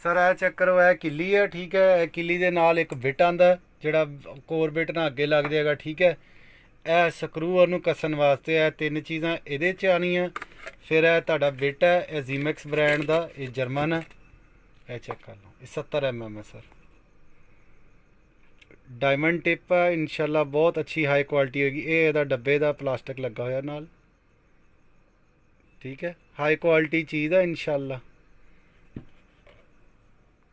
Sir ए check करो, यह किली है ठीक है। यह किली दे नाल एक बिट आंदा जिहड़ा कोर बिट ना अगे लग जाएगा ठीक है। यह ਸਕਰੂ ਉਹਨੂੰ ਕੱਸਣ ਵਾਸਤੇ ਇਹ ਤਿੰਨ ਚੀਜ਼ਾਂ ਇਹਦੇ 'ਚ ਆਉਣੀਆਂ। ਫਿਰ ਇਹ ਤੁਹਾਡਾ ਬਿਟ ਹੈ, ਇਹ ਜ਼ੀਮੈਕਸ ਬ੍ਰਾਂਡ ਦਾ, ਇਹ ਜਰਮਨ ਹੈ। ਇਹ ਚੈੱਕ ਕਰ ਲਓ, ਇਹ 70 mm ਹੈ ਸਰ। डायमंड टिप है इंशाल्लाह, बहुत अच्छी हाई क्वालिटी होगी। ये ਇਹਦਾ डब्बे का प्लास्टिक लगा होया नाल ठीक है, हाई क्वालिटी चीज़ है इंशाल्लाह।